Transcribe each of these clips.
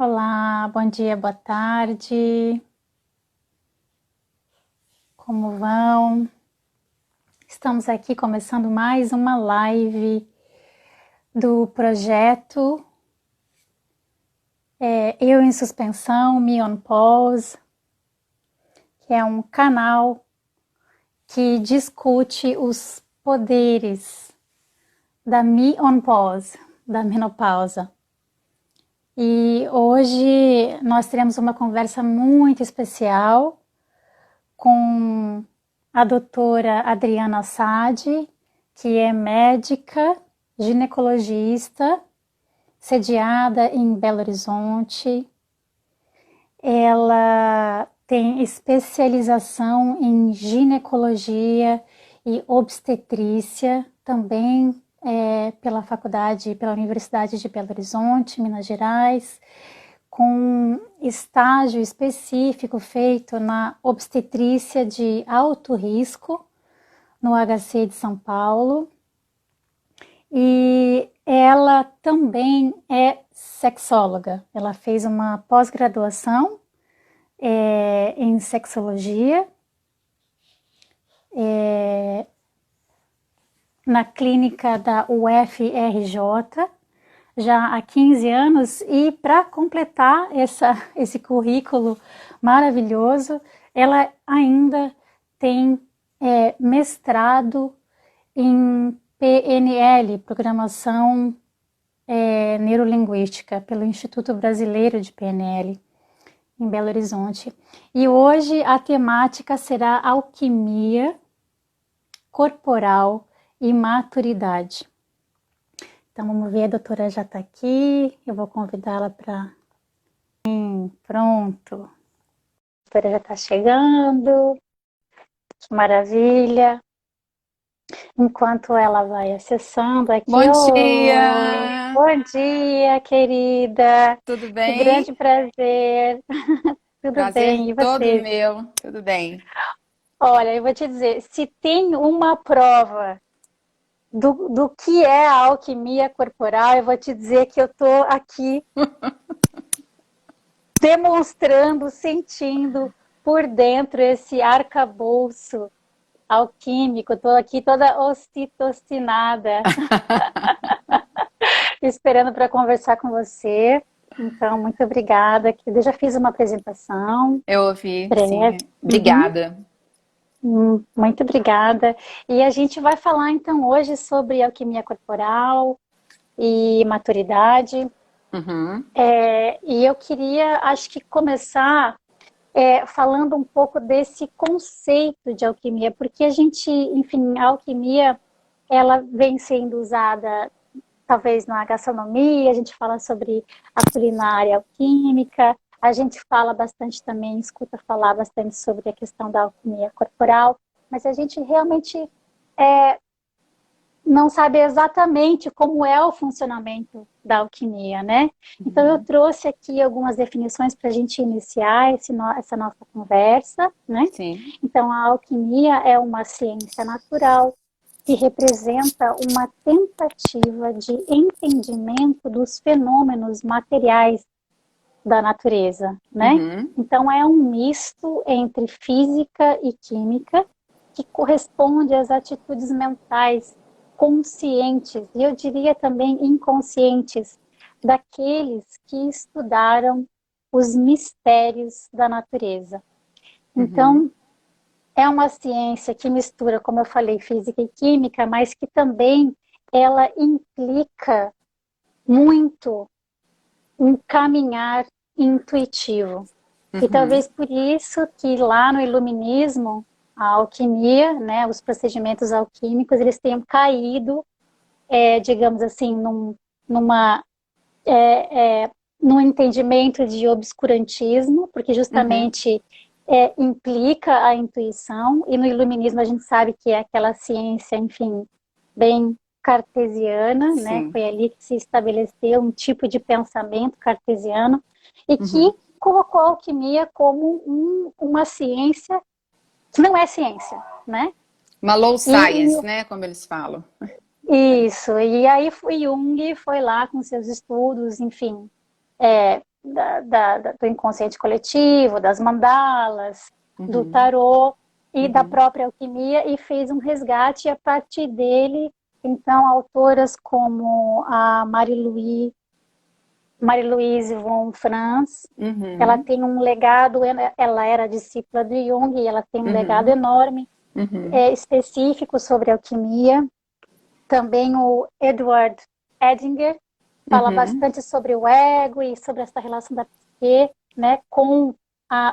Olá, bom dia, boa tarde. Como vão? Estamos aqui começando mais uma live do projeto Eu em Suspensão, Me on Pause, que é um canal que discute os poderes da Me on Pause, da menopausa. E hoje nós teremos uma conversa muito especial com a doutora Adriana Sade, que é médica, ginecologista, sediada em Belo Horizonte. Ela tem especialização em ginecologia e obstetrícia, também pela Universidade de Belo Horizonte, Minas Gerais, com estágio específico feito na obstetrícia de alto risco, no HC de São Paulo. E ela também é sexóloga. Ela fez uma pós-graduação em sexologia na clínica da UFRJ, já há 15 anos, e para completar esse currículo maravilhoso, ela ainda tem mestrado em PNL, Programação Neurolinguística, pelo Instituto Brasileiro de PNL, em Belo Horizonte. E hoje a temática será alquimia corporal e maturidade. Então vamos ver, a doutora já está aqui, eu vou convidá-la para... Pronto. A doutora já está chegando, que maravilha. Enquanto ela vai acessando aqui... Bom dia! Bom dia, querida! Tudo Que bem? grande prazer! Tudo Prazer bem, e todo você? meu. Tudo bem. Olha, eu vou te dizer, se tem uma prova do que é a alquimia corporal, eu vou te dizer que eu estou aqui demonstrando, sentindo por dentro esse arcabouço alquímico. Estou aqui toda ocitocinada, esperando para conversar com você. Então, muito obrigada. Eu já fiz uma apresentação Eu ouvi, breve. sim. Uhum. Obrigada. Muito obrigada. E a gente vai falar então hoje sobre alquimia corporal e maturidade. Uhum. E eu queria, acho que começar falando um pouco desse conceito de alquimia, porque a gente, enfim, a alquimia, ela vem sendo usada talvez na gastronomia, a gente fala sobre a culinária alquímica, a gente fala bastante também, escuta falar bastante sobre a questão da alquimia corporal, mas a gente realmente não sabe exatamente como é o funcionamento da alquimia, né? Então eu Uhum. trouxe aqui algumas definições para a gente iniciar essa nossa conversa, né? Sim. Então a alquimia é uma ciência natural que representa uma tentativa de entendimento dos fenômenos materiais da natureza, né? Uhum. Então é um misto entre física e química que corresponde às atitudes mentais conscientes, e eu diria também inconscientes, daqueles que estudaram os mistérios da natureza. Uhum. Então, é uma ciência que mistura, como eu falei, física e química, mas que também ela implica muito um caminhar intuitivo. E Uhum. talvez por isso que lá no iluminismo, a alquimia, né, os procedimentos alquímicos, eles tenham caído, digamos assim, numa, num entendimento de obscurantismo, porque Uhum. justamente implica a intuição, e no iluminismo a gente sabe que é aquela ciência, enfim, bem cartesiana, né? Sim. Foi ali que se estabeleceu um tipo de pensamento cartesiano e que Uhum. colocou a alquimia como uma ciência que não é ciência, né? Uma low E science, né? Como eles falam. isso, e aí Jung foi lá com seus estudos, enfim, do inconsciente coletivo, das mandalas, do Uhum. tarô e da Uhum. própria alquimia, e fez um resgate, e a partir dele, então, autoras como a Marie-Louise von Franz, ela Uhum. tem um legado, ela era discípula de Jung, e ela tem um legado Uhum. enorme, Uhum. específico sobre alquimia. Também o Edward Edinger fala Uhum. bastante sobre o ego e sobre essa relação da psique, né, com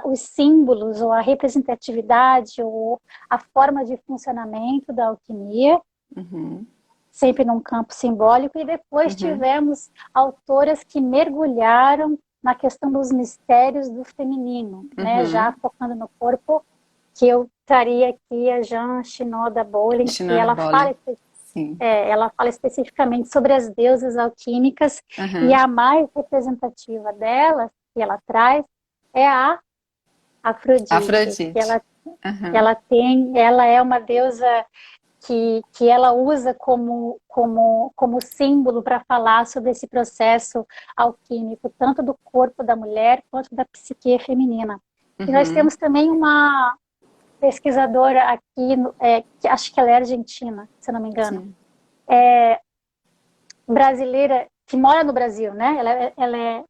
os símbolos, ou a representatividade, ou a forma de funcionamento da alquimia, Uhum. sempre num campo simbólico. E depois Uhum. tivemos autoras que mergulharam na questão dos mistérios do feminino, né, já Uhum. focando no corpo, que eu traria aqui a Jean Shinoda Bolen, que Shinoda Bolen. Sim. ela fala especificamente sobre as deusas alquímicas, e Uhum. a mais representativa delas, que ela traz, é a Afrodite, que Afrodite. Uhum. ela é uma deusa que ela usa como símbolo para falar sobre esse processo alquímico, tanto do corpo da mulher quanto da psique feminina. E nós Uhum. temos também uma pesquisadora aqui, que acho que ela é argentina, se eu não me engano, Sim. brasileira, que mora no Brasil, né?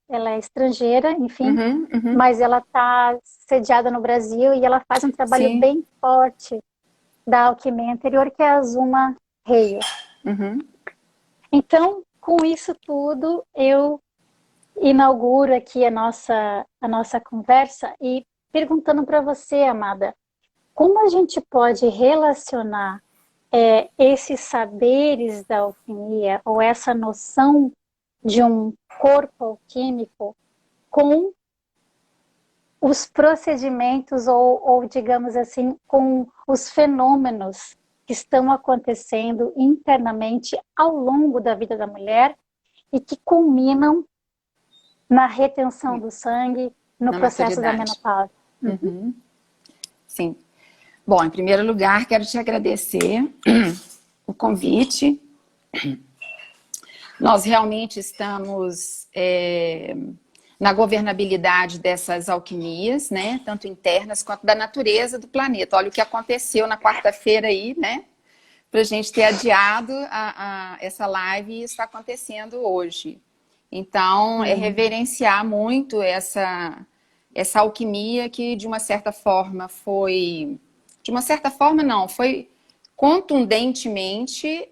Ela é estrangeira, enfim, Uhum. Uhum. mas ela está sediada no Brasil, e ela faz um trabalho Sim. bem forte da alquimia interior, que é a Zuma Reia. Uhum. Então, com isso tudo, eu inauguro aqui a nossa conversa, e perguntando para você, amada, como a gente pode relacionar esses saberes da alquimia, ou essa noção de um corpo alquímico, com os procedimentos, ou digamos assim, com os fenômenos que estão acontecendo internamente ao longo da vida da mulher, e que culminam na retenção do sangue, no Na processo da maturidade. menopausa. Uhum. Uhum. Sim. Bom, em primeiro lugar, quero te agradecer o convite. Nós realmente estamos na governabilidade dessas alquimias, né? Tanto internas quanto da natureza do planeta. Olha o que aconteceu na quarta-feira aí, né? Para a gente ter adiado essa live, e está acontecendo hoje. Então, é reverenciar muito essa alquimia que, de uma certa forma, foi... De uma certa forma, não, foi contundentemente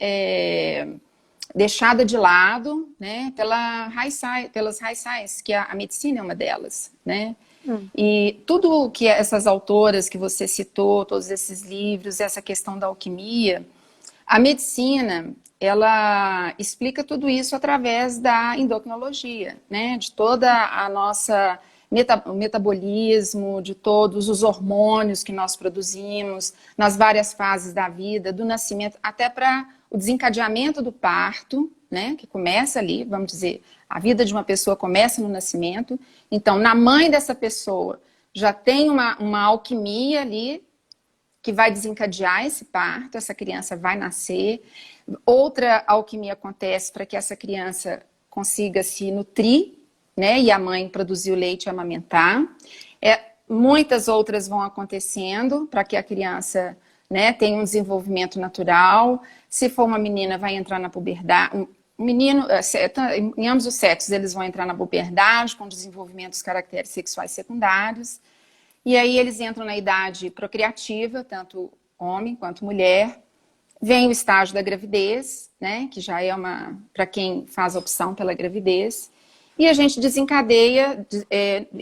deixada de lado, né, pelas high science, que a medicina é uma delas, né? Uhum. E tudo que essas autoras que você citou, todos esses livros, essa questão da alquimia, a medicina, ela explica tudo isso através da endocrinologia, né? De toda a nossa o metabolismo, de todos os hormônios que nós produzimos nas várias fases da vida, do nascimento, até para o desencadeamento do parto, né? Que começa ali, vamos dizer, a vida de uma pessoa começa no nascimento. Então, na mãe dessa pessoa já tem uma alquimia ali que vai desencadear esse parto, essa criança vai nascer. Outra alquimia acontece para que essa criança consiga se nutrir, né? E a mãe produzir o leite e amamentar. Muitas outras vão acontecendo para que a criança, né, tenha um desenvolvimento natural. Se for uma menina, vai entrar na puberdade. Um menino, em ambos os sexos, eles vão entrar na puberdade com desenvolvimento dos caracteres sexuais secundários. E aí eles entram na idade procriativa, tanto homem quanto mulher. Vem o estágio da gravidez, né, que já é para quem faz a opção pela gravidez. E a gente desencadeia,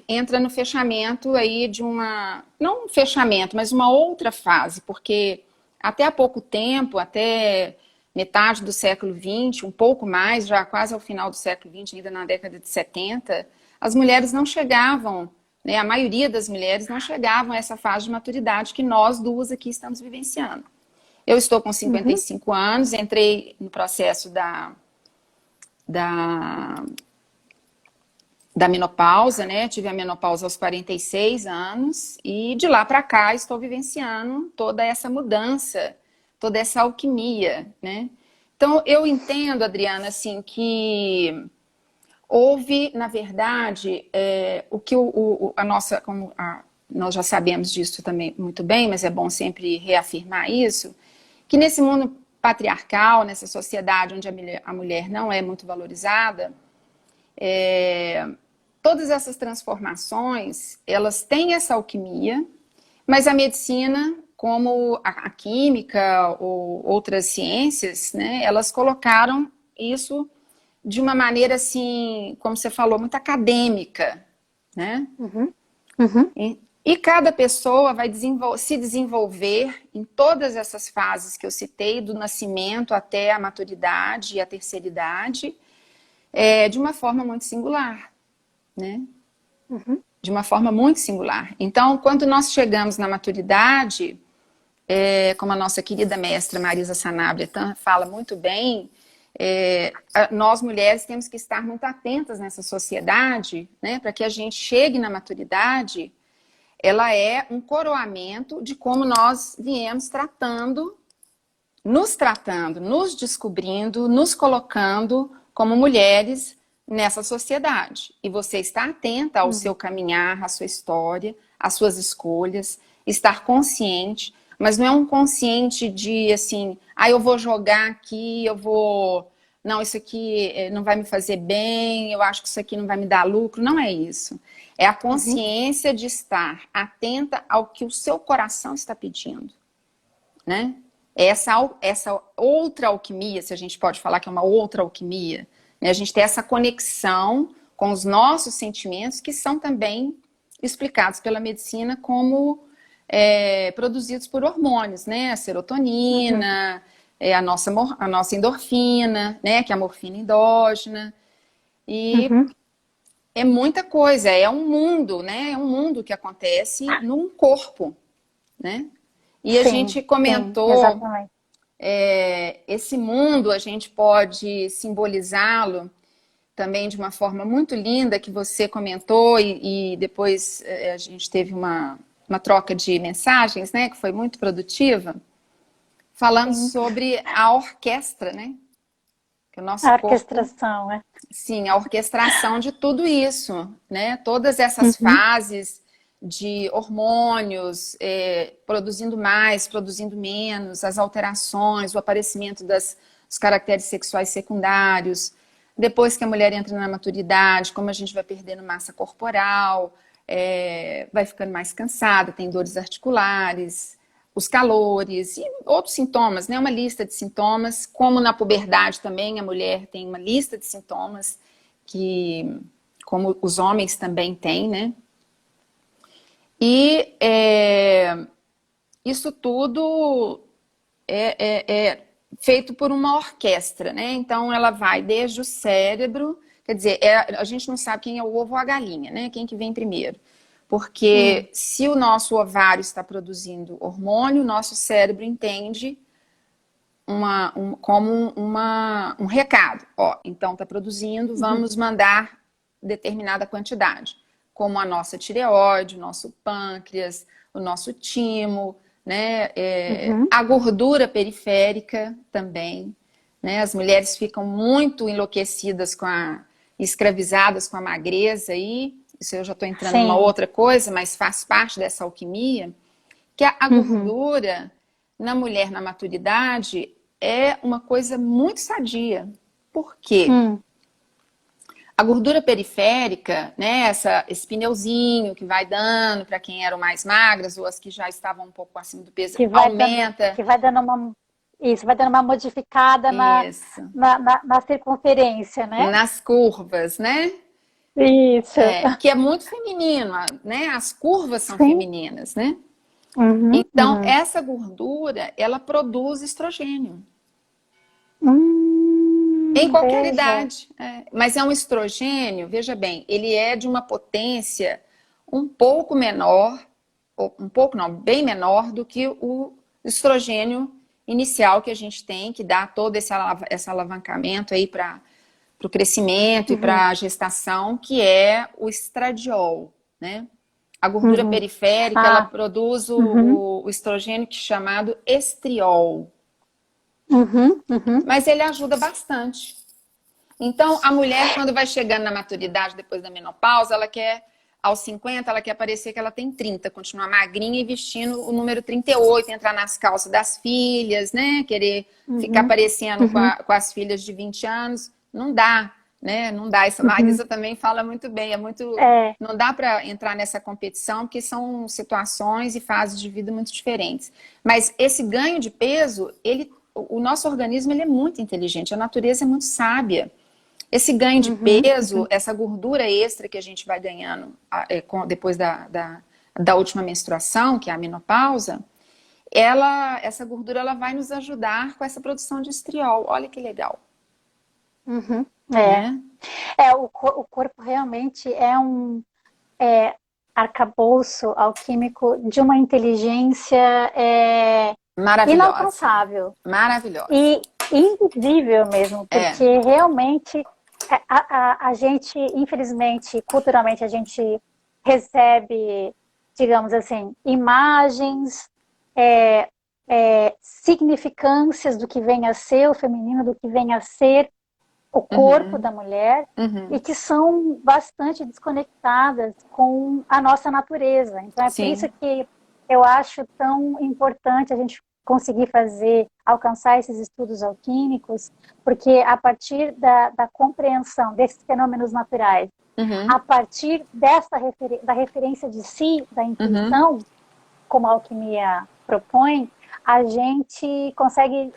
entra no fechamento aí de não um fechamento, mas uma outra fase, porque até há pouco tempo, até metade do século XX, um pouco mais, já quase ao final do século XX, ainda na década de 70, as mulheres não chegavam, né, a maioria das mulheres não chegavam a essa fase de maturidade que nós duas aqui estamos vivenciando. Eu estou com Uhum. 55 anos, entrei no processo da menopausa, né? Tive a menopausa aos 46 anos e de lá para cá estou vivenciando toda essa mudança, toda essa alquimia, né? Então eu entendo, Adriana, assim, que houve, na verdade, o que a nossa, nós já sabemos disso também muito bem, mas é bom sempre reafirmar isso, que nesse mundo patriarcal, nessa sociedade onde a mulher não é muito valorizada, todas essas transformações, elas têm essa alquimia, mas a medicina, como a química ou outras ciências, né, elas colocaram isso de uma maneira, assim, como você falou, muito acadêmica, né? E cada pessoa vai se desenvolver em todas essas fases que eu citei, do nascimento até a maturidade e a terceira idade, de uma forma muito singular, né? De uma forma muito singular. Então, quando nós chegamos na maturidade, como a nossa querida mestra Marisa Sanabria fala muito bem, nós mulheres temos que estar muito atentas nessa sociedade, né, para que a gente chegue na maturidade. Ela é um coroamento de como nós viemos nos descobrindo, nos colocando como mulheres nessa sociedade. E você está atenta ao seu caminhar, à sua história, às suas escolhas, estar consciente, mas não é um consciente de assim, eu vou jogar aqui, não, isso aqui não vai me fazer bem, eu acho que isso aqui não vai me dar lucro. Não é isso. É a consciência de estar atenta ao que o seu coração está pedindo, né? Essa outra alquimia, se a gente pode falar que é uma outra alquimia, né? A gente tem essa conexão com os nossos sentimentos, que são também explicados pela medicina como produzidos por hormônios, né? A serotonina, a nossa endorfina, né? Que é a morfina endógena. E é muita coisa, é um mundo, né? É um mundo que acontece num corpo, né? E a gente comentou, esse mundo a gente pode simbolizá-lo também de uma forma muito linda, que você comentou, e depois a gente teve uma troca de mensagens, né? Que foi muito produtiva, falando sobre a orquestra, né? Que o nosso orquestração, corpo, sim, a orquestração de tudo isso, né? Todas essas fases de hormônios, produzindo mais, produzindo menos, as alterações, o aparecimento dos caracteres sexuais secundários, depois que a mulher entra na maturidade, como a gente vai perdendo massa corporal, vai ficando mais cansada, tem dores articulares, os calores e outros sintomas, né? Uma lista de sintomas, como na puberdade também a mulher tem uma lista de sintomas, que como os homens também têm, né? E isso tudo é feito por uma orquestra, né? Então ela vai desde o cérebro, quer dizer, a gente não sabe quem é o ovo ou a galinha, né? Quem que vem primeiro. Porque se o nosso ovário está produzindo hormônio, o nosso cérebro entende como um recado. Então está produzindo, vamos mandar determinada quantidade. Como a nossa tireoide, o nosso pâncreas, o nosso timo, né? A gordura periférica também, né? As mulheres ficam muito enlouquecidas escravizadas com a magreza e isso eu já estou entrando numa outra coisa, mas faz parte dessa alquimia, que a gordura na mulher na maturidade é uma coisa muito sadia. Por quê? A gordura periférica, né, esse pneuzinho que vai dando para quem eram mais magras ou as que já estavam um pouco acima do peso, aumenta. Que vai dando uma modificada na circunferência, né? Nas curvas, né? Isso. Que é muito feminino, né? As curvas são femininas, né? Então, essa gordura, ela produz estrogênio. Em qualquer idade. Mas é um estrogênio, veja bem, ele é de uma potência um pouco menor, bem menor do que o estrogênio inicial que a gente tem, que dá todo esse alavancamento aí para o crescimento e para a gestação, que é o estradiol, né? A gordura periférica, ela produz o estrogênio que é chamado estriol. Mas ele ajuda bastante. Então, a mulher, quando vai chegando na maturidade, depois da menopausa, ela quer, aos 50, ela quer parecer que ela tem 30, continuar magrinha e vestindo o número 38, entrar nas calças das filhas, né? Querer ficar parecendo com as filhas de 20 anos. Não dá, né? Não dá. Isso a Marisa também fala muito bem. Não dá para entrar nessa competição, porque são situações e fases de vida muito diferentes. Mas esse ganho de peso, o nosso organismo ele é muito inteligente, a natureza é muito sábia. Esse ganho de peso, essa gordura extra que a gente vai ganhando depois da última menstruação, que é a menopausa, essa gordura ela vai nos ajudar com essa produção de estriol. Olha que legal. Né? O corpo realmente é um arcabouço alquímico de uma inteligência maravilhosa. Inalcançável. Maravilhosa. E invisível mesmo, porque realmente a gente, infelizmente, culturalmente, a gente recebe, digamos assim, imagens, significâncias do que vem a ser o feminino, do que vem a ser o corpo da mulher, e que são bastante desconectadas com a nossa natureza. Então, por isso que eu acho tão importante a gente conseguir alcançar esses estudos alquímicos, porque a partir da compreensão desses fenômenos naturais, a partir da referência de si, da intuição, como a alquimia propõe, a gente consegue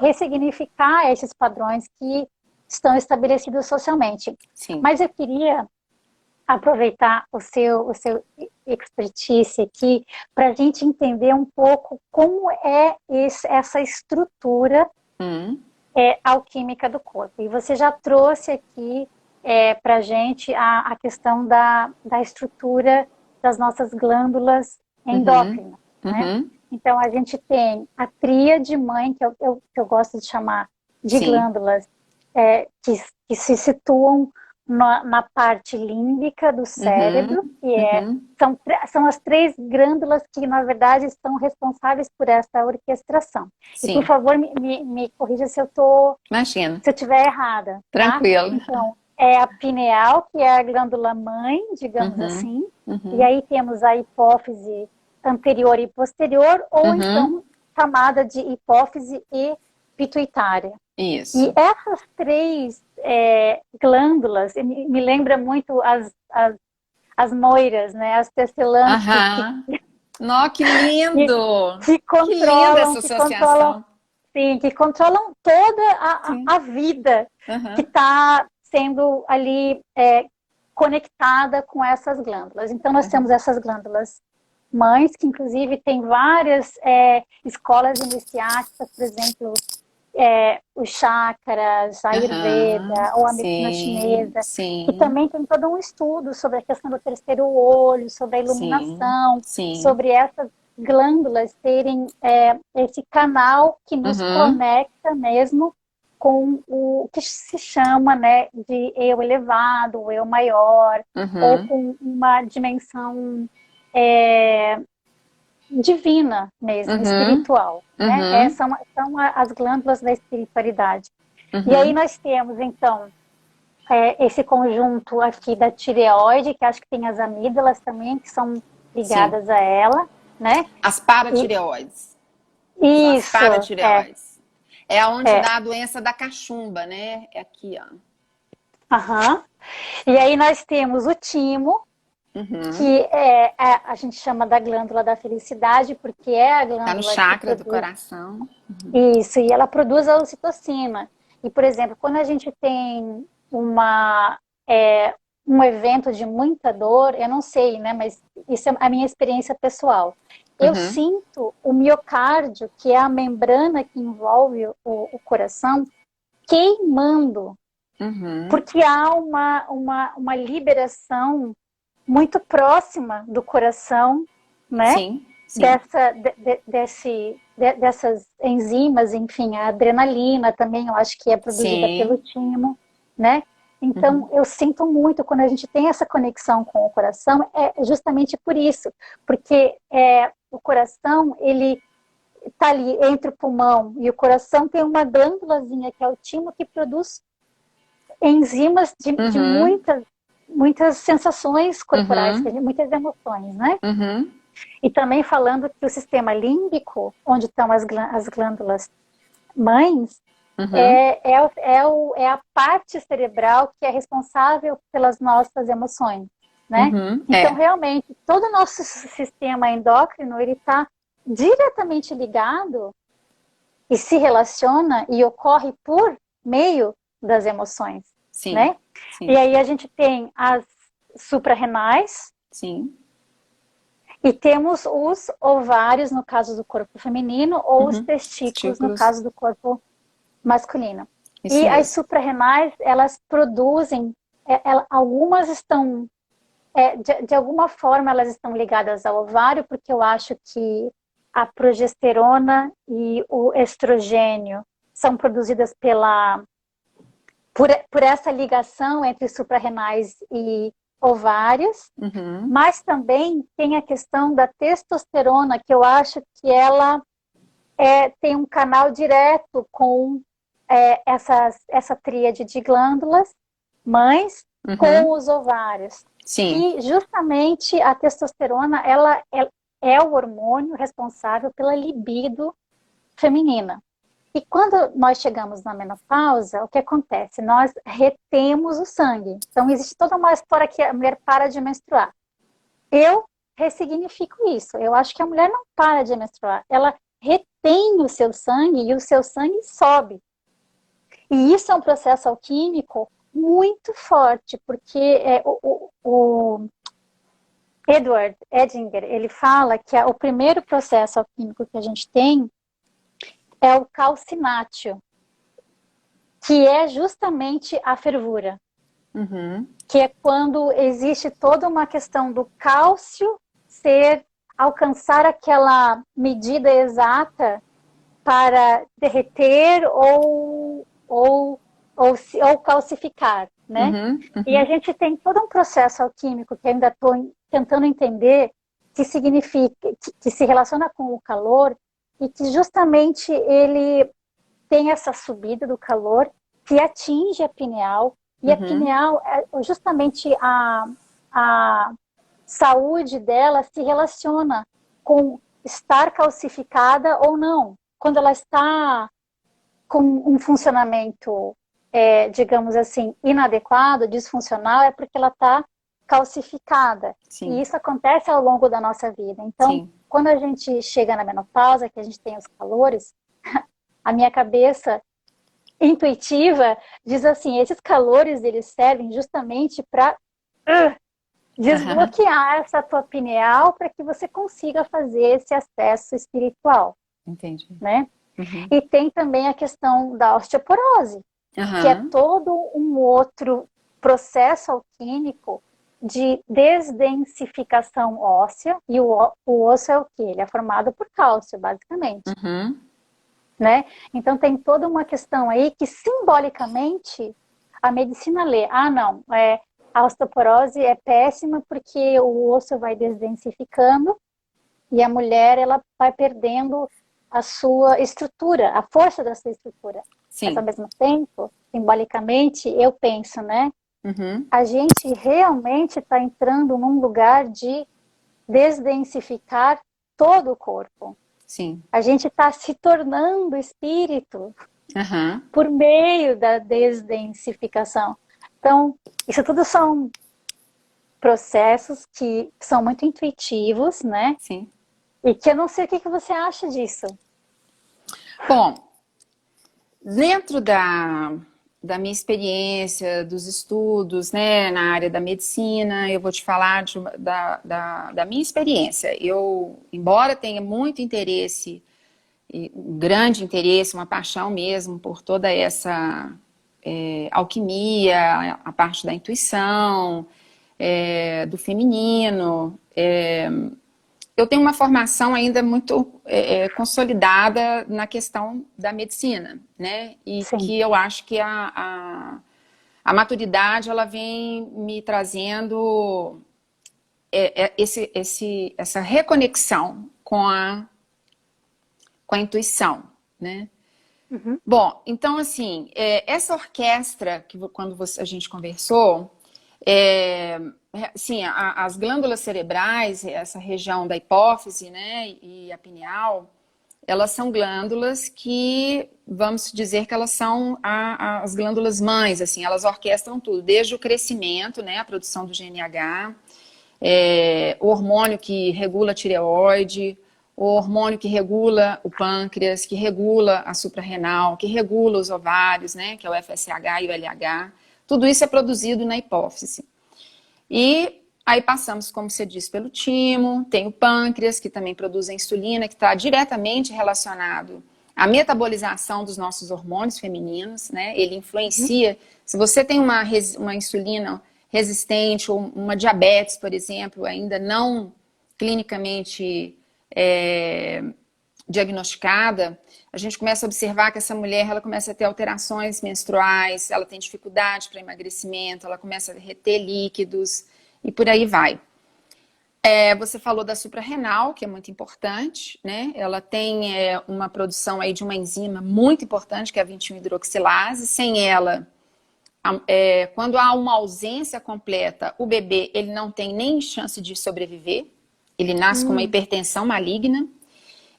ressignificar esses padrões que estão estabelecidos socialmente. Mas eu queria aproveitar o seu expertise aqui para a gente entender um pouco como é essa estrutura alquímica do corpo. E você já trouxe aqui para a gente a questão da estrutura das nossas glândulas endócrinas. Né? Então, a gente tem a tríade mãe, que eu gosto de chamar de glândulas, que se situam na parte límbica do cérebro, que são as 3 glândulas que, na verdade, estão responsáveis por essa orquestração. E, por favor, me corrija se eu estiver errada. Tranquilo. Tá? Então, é a pineal, que é a glândula mãe, digamos assim, e aí temos a hipófise anterior e posterior, ou então chamada de hipófise e pituitária. Isso. E essas 3 glândulas, me lembra muito as moiras, né? As tecelãs. Que lindo! Que controlam, que linda essa associação. Que controlam toda a vida que está sendo ali conectada com essas glândulas. Então, nós temos essas glândulas mães, que inclusive tem várias escolas iniciáticas, por exemplo, os chakras, a Ayurveda, ou a medicina chinesa, que também tem todo um estudo sobre a questão do terceiro olho, sobre a iluminação, sobre essas glândulas terem esse canal que nos conecta mesmo com o que se chama, né, de eu elevado, o eu maior, ou com uma dimensão divina mesmo, espiritual. Né? São as glândulas da espiritualidade. E aí nós temos, então, esse conjunto aqui da tireoide, que acho que tem as amígdalas também, que são ligadas a ela, né? As paratireoides. Isso. As paratireoides. É onde dá a doença da cachumba, né? É aqui, ó. E aí nós temos o timo, que a gente chama da glândula da felicidade, porque é a glândula tá no chakra do coração. Isso, e ela produz a ocitocina. E, por exemplo, quando a gente tem um evento de muita dor, eu não sei, né, mas isso é a minha experiência pessoal. Eu sinto o miocárdio, que é a membrana que envolve o coração, queimando, porque há uma liberação muito próxima do coração, né? Sim. Dessas enzimas, enfim, a adrenalina também, eu acho que é produzida pelo timo, né? Então, eu sinto muito quando a gente tem essa conexão com o coração, é justamente por isso, porque o coração, ele está ali entre o pulmão e o coração, tem uma glândulazinha que é o timo, que produz enzimas de Uhum. muitas sensações corporais, Uhum. muitas emoções, né? Uhum. E também falando que o sistema límbico, onde estão as glândulas mães, Uhum. é a parte cerebral que é responsável pelas nossas emoções, né? Uhum. Então, É, realmente, todo o nosso sistema endócrino, ele está diretamente ligado e se relaciona e ocorre por meio das emoções, sim, né? E sim, aí a gente tem as suprarrenais sim. e temos os ovários, no caso do corpo feminino, ou os Uhum. testículos, no Testículos, caso do corpo masculino. isso E as mesmo. suprarrenais, elas produzem, algumas estão, de alguma forma, elas estão ligadas ao ovário, porque eu acho que a progesterona e o estrogênio são produzidas por essa ligação entre suprarrenais e ovários, Uhum. mas também tem a questão da testosterona, que eu acho que ela tem um canal direto com essa tríade de glândulas mães com Uhum. os ovários. Sim. Que justamente a testosterona ela é o hormônio responsável pela libido feminina. E quando nós chegamos na menopausa, o que acontece? Nós retemos o sangue. Então, existe toda uma história que a mulher para de menstruar. Eu ressignifico isso. Eu acho que a mulher não para de menstruar. Ela retém o seu sangue e o seu sangue sobe. E isso é um processo alquímico muito forte, porque o Edward Edinger, ele fala que o primeiro processo alquímico que a gente tem é o calcinátil, que é justamente a fervura, Uhum. que é quando existe toda uma questão do cálcio alcançar aquela medida exata para derreter ou calcificar, né? Uhum. E a Uhum. gente tem todo um processo alquímico que ainda estou tentando entender que significa, que se relaciona com o calor e que justamente ele tem essa subida do calor que atinge a pineal, e a Uhum. pineal, justamente a saúde dela se relaciona com estar calcificada ou não. Quando ela está com um funcionamento, digamos assim, inadequado, disfuncional, é porque ela está calcificada. E Sim, isso acontece ao longo da nossa vida. Então, sim. quando a gente chega na menopausa, que a gente tem os calores, a minha cabeça intuitiva diz assim, esses calores eles servem justamente para desbloquear essa tua pineal para que você consiga fazer esse acesso espiritual, Entendi. né? Uhum. E tem também a questão da osteoporose, que é Aham. todo um outro processo alquímico de desdensificação óssea, e o osso é o quê? Ele é formado por cálcio, basicamente, Uhum. né? Então tem toda uma questão aí que simbolicamente a medicina lê, não, a osteoporose é péssima porque o osso vai desdensificando e a mulher ela vai perdendo a sua estrutura, a força da sua estrutura. Mas ao Sim. mesmo tempo, simbolicamente, eu penso, né? Uhum. A gente realmente está entrando num lugar de desdensificar todo o corpo. Sim. A gente está se tornando espírito Aham. por meio da desdensificação. Então, isso tudo são processos que são muito intuitivos, né? Sim. E que eu não sei o que você acha disso. Bom, dentro da minha experiência, dos estudos, né, na área da medicina, eu vou te falar da minha experiência. Eu, embora tenha muito interesse, um grande interesse, uma paixão mesmo por toda essa alquimia, a parte da intuição, do feminino, eu tenho uma formação ainda muito consolidada na questão da medicina, né? E Sim, que eu acho que a maturidade ela vem me trazendo essa reconexão com a intuição, né? Uhum. Bom, então, assim, essa orquestra, que quando a gente conversou, sim, as glândulas cerebrais, essa região da hipófise, né, e a pineal, elas são glândulas que, vamos dizer que elas são as glândulas mães, assim, elas orquestram tudo, desde o crescimento, né, a produção do GNH, o hormônio que regula a tireoide, o hormônio que regula o pâncreas, que regula a suprarrenal, que regula os ovários, né, que é o FSH e o LH. Tudo isso é produzido na hipófise. E aí passamos, como você disse, pelo timo, tem o pâncreas, que também produz a insulina, que está diretamente relacionado à metabolização dos nossos hormônios femininos, né? Ele influencia. Se você tem uma insulina resistente ou uma diabetes, por exemplo, ainda não clinicamente diagnosticada, a gente começa a observar que essa mulher ela começa a ter alterações menstruais, ela tem dificuldade para emagrecimento, ela começa a reter líquidos e por aí vai. Você falou da suprarrenal, que é muito importante, né? Ela tem uma produção aí de uma enzima muito importante, que é a 21-hidroxilase. Sem ela, quando há uma ausência completa, o bebê ele não tem nem chance de sobreviver. Ele nasce com uma hipertensão maligna.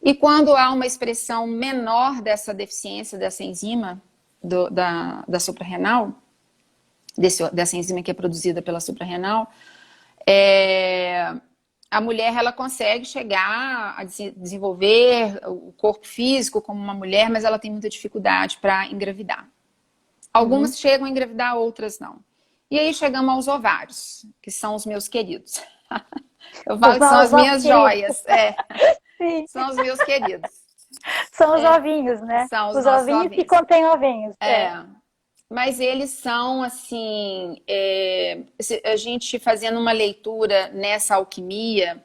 E quando há uma expressão menor dessa deficiência, dessa enzima da suprarrenal, dessa enzima que é produzida pela suprarrenal, a mulher ela consegue chegar a desenvolver o corpo físico como uma mulher, mas ela tem muita dificuldade para engravidar. Algumas chegam a engravidar, outras não. E aí chegamos aos ovários, que são os meus queridos. Eu falo que são as minhas joias. Sim. São os meus queridos. São os ovinhos, né? São os ovinhos que contêm ovinhos. Mas eles são, assim, a gente fazendo uma leitura nessa alquimia,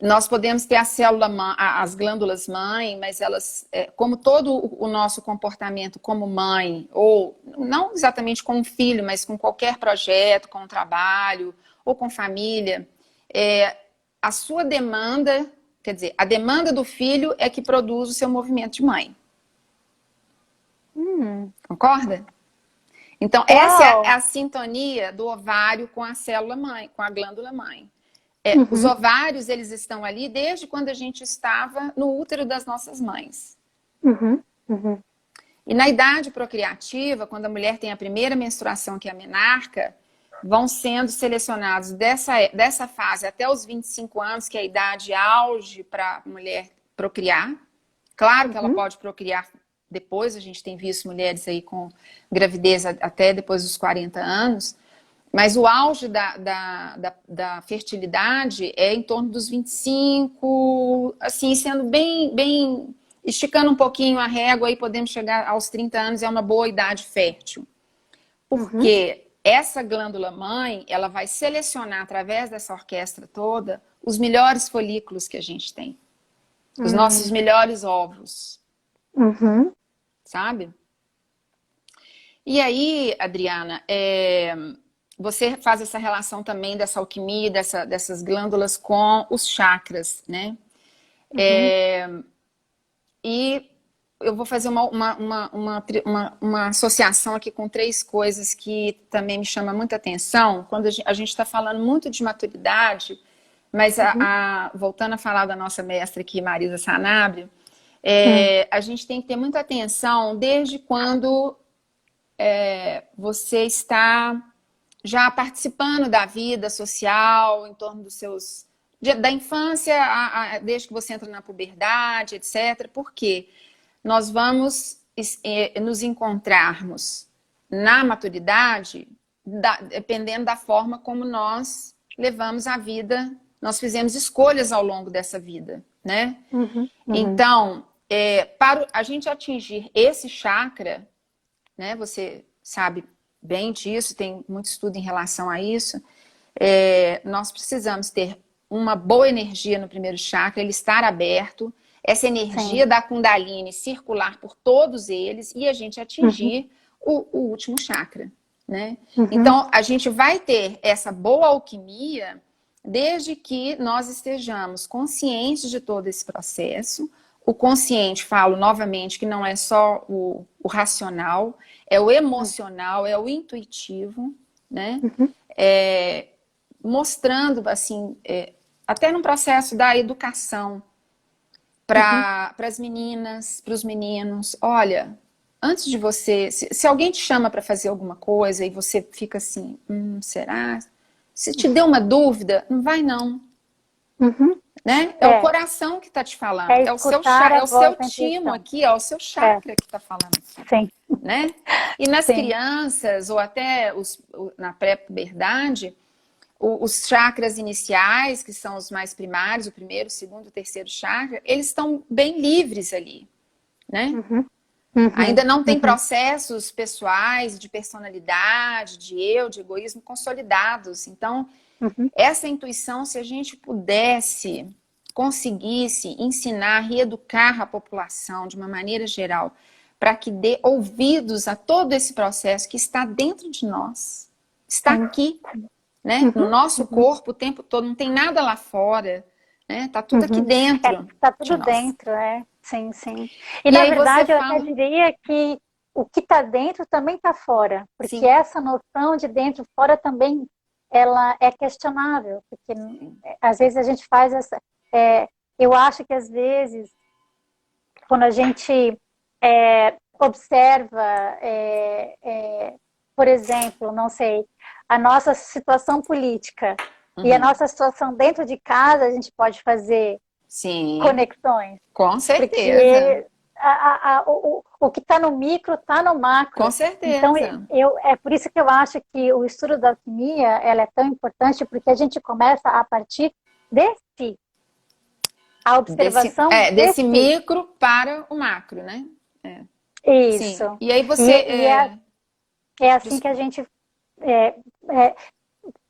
nós podemos ter a célula mãe, as glândulas mãe, mas elas, como todo o nosso comportamento como mãe, ou não exatamente com um filho, mas com qualquer projeto, com trabalho, ou com família, a sua demanda, quer dizer, a demanda do filho é que produz o seu movimento de mãe. Concorda? Então, essa é a sintonia do ovário com a célula mãe, com a glândula mãe. Os ovários, eles estão ali desde quando a gente estava no útero das nossas mães. E na idade procriativa, quando a mulher tem a primeira menstruação, que é a menarca, vão sendo selecionados dessa fase até os 25 anos, que é a idade auge para a mulher procriar. Claro que ela pode procriar depois, a gente tem visto mulheres aí com gravidez até depois dos 40 anos, mas o auge da fertilidade é em torno dos 25, assim, sendo bem esticando um pouquinho a régua, aí podemos chegar aos 30 anos, é uma boa idade fértil. Porque essa glândula mãe, ela vai selecionar através dessa orquestra toda os melhores folículos que a gente tem. Os nossos melhores ovos. Sabe? E aí, Adriana, você faz essa relação também dessa alquimia, dessas glândulas com os chakras, né? E eu vou fazer uma associação aqui com 3 coisas que também me chamam muita atenção. Quando a gente está falando muito de maturidade, mas voltando a falar da nossa mestra aqui, Marisa Sanabria, a gente tem que ter muita atenção desde quando você está já participando da vida social, em torno dos seus... da infância, desde que você entra na puberdade, etc. Porque nós vamos nos encontrarmos na maturidade dependendo da forma como nós levamos a vida, nós fizemos escolhas ao longo dessa vida, né? Então, para a gente atingir esse chakra, né? Você sabe bem disso, tem muito estudo em relação a isso, nós precisamos ter uma boa energia no primeiro chakra, ele estar aberto, essa energia da Kundalini circular por todos eles e a gente atingir o último chakra, né? Então, a gente vai ter essa boa alquimia desde que nós estejamos conscientes de todo esse processo, O consciente, falo novamente, que não é só o racional, é o emocional, é o intuitivo, né? Mostrando, assim, até no processo da educação, para as meninas, para os meninos, olha, antes de você, se alguém te chama para fazer alguma coisa e você fica assim, será? Se te deu uma dúvida, não vai não. Né? É o coração que está te falando, é é o seu, escutar a é o voz seu da timo intuição. aqui, é o seu chakra que está falando aqui. Sim. Né? E nas Sim. crianças, ou até na pré-puberdade, os chakras iniciais, que são os mais primários, o primeiro, o segundo, o terceiro chakra, eles estão bem livres ali, né? Ainda não tem processos pessoais, de personalidade, de eu, de egoísmo consolidados. Então, essa intuição, se a gente pudesse, conseguisse ensinar, reeducar a população de uma maneira geral, para que dê ouvidos a todo esse processo que está dentro de nós, está aqui, né? No nosso corpo o tempo todo, não tem nada lá fora, né? Está tudo aqui dentro Tá de tudo nós. dentro, Sim, sim. E na aí você verdade eu até fala... diria que o que está dentro também está fora, porque Sim. essa noção de dentro e fora também ela é questionável, porque às vezes a gente faz essa... eu acho que às vezes quando a gente observa, por exemplo, não sei, a nossa situação política e a nossa situação dentro de casa, a gente pode fazer Sim, conexões. com certeza. Porque o que está no micro está no macro. Com Então, certeza. é por isso que eu acho que o estudo da alquimia ela é tão importante, porque a gente começa a partir desse. A observação desse micro para o macro, né? Isso. Sim. E aí você... é assim que a gente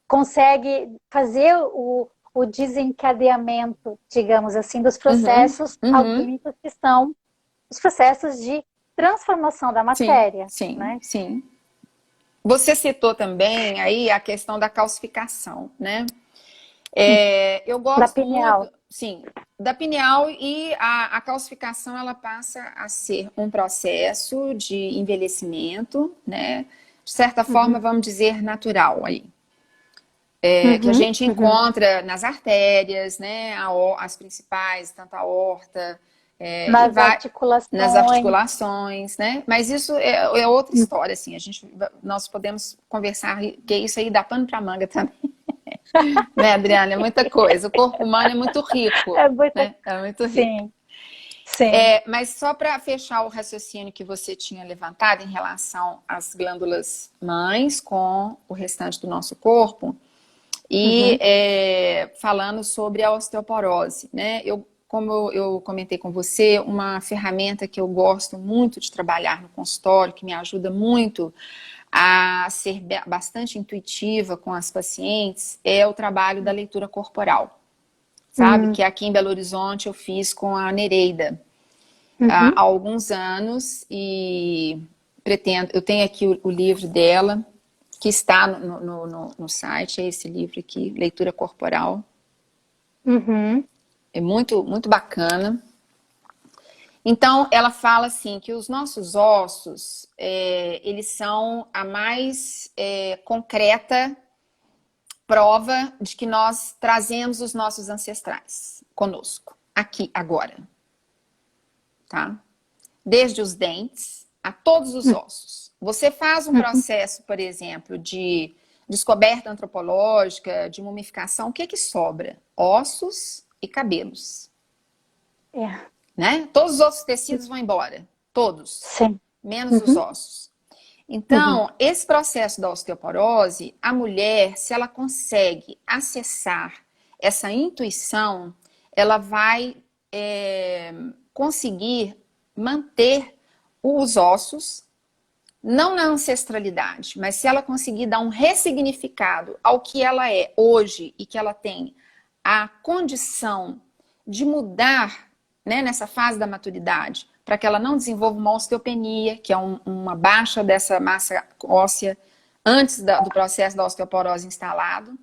consegue fazer o desencadeamento, digamos assim, dos processos alquímicos que são os processos de transformação da matéria. Sim, né? sim. Você citou também aí a questão da calcificação, né? Eu gosto muito, sim, da pineal, e a calcificação ela passa a ser um processo de envelhecimento, né? De certa forma, vamos dizer, natural aí. Que a gente encontra nas artérias, né? As principais, tanto a aorta, nas articulações, né? Mas isso é outra história, assim. Nós podemos conversar, que isso aí dá pano para manga também. Né, Adriana? É muita coisa. O corpo humano é muito rico. Né? É muito rico. Sim. Sim. Mas só para fechar o raciocínio que você tinha levantado em relação às glândulas mães com o restante do nosso corpo, e falando sobre a osteoporose, né? Como eu comentei com você, uma ferramenta que eu gosto muito de trabalhar no consultório, que me ajuda muito a ser bastante intuitiva com as pacientes, é o trabalho da leitura corporal, sabe? Que aqui em Belo Horizonte eu fiz com a Nereida há alguns anos, e eu tenho aqui o livro dela, que está no site, é esse livro aqui, Leitura Corporal. É muito, muito bacana. Então, ela fala assim, que os nossos ossos, eles são a mais concreta prova de que nós trazemos os nossos ancestrais conosco, aqui, agora. Tá? Desde os dentes a todos os ossos. Você faz um processo, por exemplo, de descoberta antropológica, de mumificação, o que sobra? Ossos e cabelos. Né? Todos os outros tecidos vão embora. Todos. Sim. Menos os ossos. Então, esse processo da osteoporose, a mulher, se ela consegue acessar essa intuição, ela vai conseguir manter os ossos, não na ancestralidade, mas se ela conseguir dar um ressignificado ao que ela é hoje e que ela tem a condição de mudar, né, nessa fase da maturidade, para que ela não desenvolva uma osteopenia, que é uma baixa dessa massa óssea antes do processo da osteoporose instalado,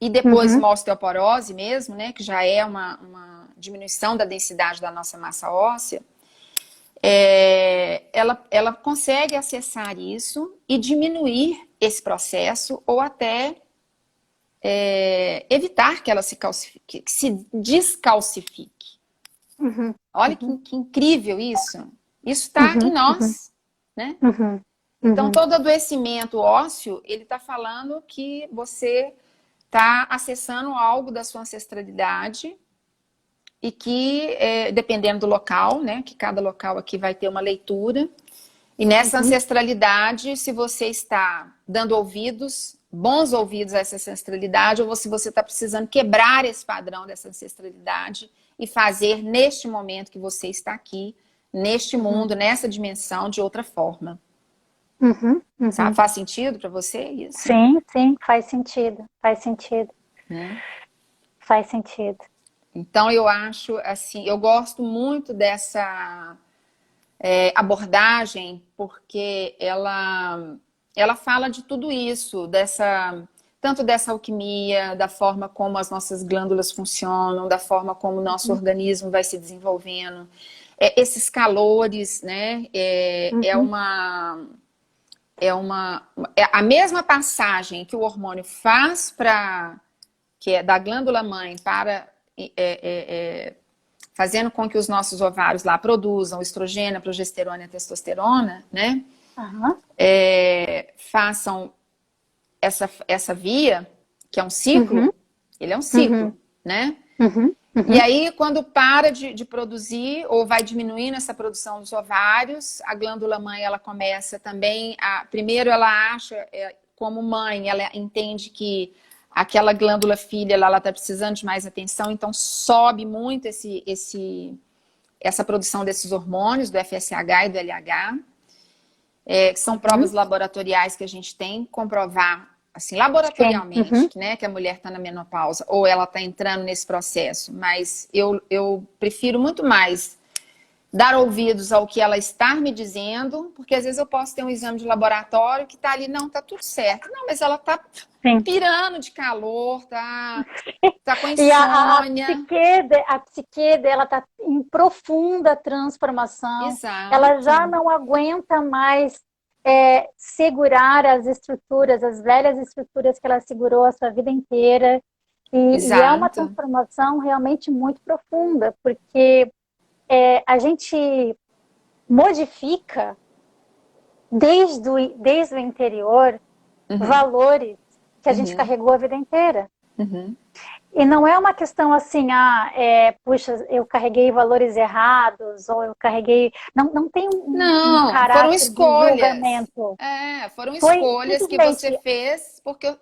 e depois uma osteoporose mesmo, né, que já é diminuição da densidade da nossa massa óssea, ela consegue acessar isso e diminuir esse processo ou até evitar que ela se descalcifique. Olha que incrível isso. Isso está em nós, né? Então, todo adoecimento ósseo, ele está falando que você está acessando algo da sua ancestralidade e que, dependendo do local, né, que cada local aqui vai ter uma leitura, e nessa ancestralidade, se você está dando ouvidos, bons ouvidos a essa ancestralidade, ou se você está precisando quebrar esse padrão dessa ancestralidade e fazer neste momento que você está aqui, neste mundo, nessa dimensão, de outra forma. Sabe? Faz sentido para você isso? Sim, sim, faz sentido, faz sentido. Faz sentido. Então eu acho assim, eu gosto muito dessa abordagem, porque ela fala de tudo isso, tanto dessa alquimia, da forma como as nossas glândulas funcionam, da forma como o nosso organismo vai se desenvolvendo. Esses calores, né? É a mesma passagem que o hormônio faz que é da glândula mãe para fazendo com que os nossos ovários lá produzam estrogênio, a progesterona e a testosterona, né? Façam essa via, que é um ciclo, ele é um ciclo, né? E aí, quando para de produzir, ou vai diminuindo essa produção dos ovários, a glândula mãe, ela começa também primeiro ela acha, como mãe, ela entende que aquela glândula filha, ela está precisando de mais atenção, então sobe muito essa produção desses hormônios, do FSH e do LH, que são provas laboratoriais que a gente tem que comprovar, assim, laboratorialmente, né, que a mulher está na menopausa, ou ela está entrando nesse processo, mas eu prefiro muito mais dar ouvidos ao que ela está me dizendo, porque às vezes eu posso ter um exame de laboratório que está ali, não, tá tudo certo. Não, mas ela está pirando de calor, tá com insônia. E a psique dela está em profunda transformação. Exato. Ela já não aguenta mais segurar as estruturas, as velhas estruturas que ela segurou a sua vida inteira. E é uma transformação realmente muito profunda, porque a gente modifica desde o interior valores que a gente carregou a vida inteira. E não é uma questão assim, puxa, eu carreguei valores errados, ou eu carreguei... Não tem um caráter foram escolhas. de julgamento. Foram escolhas que você fez, porque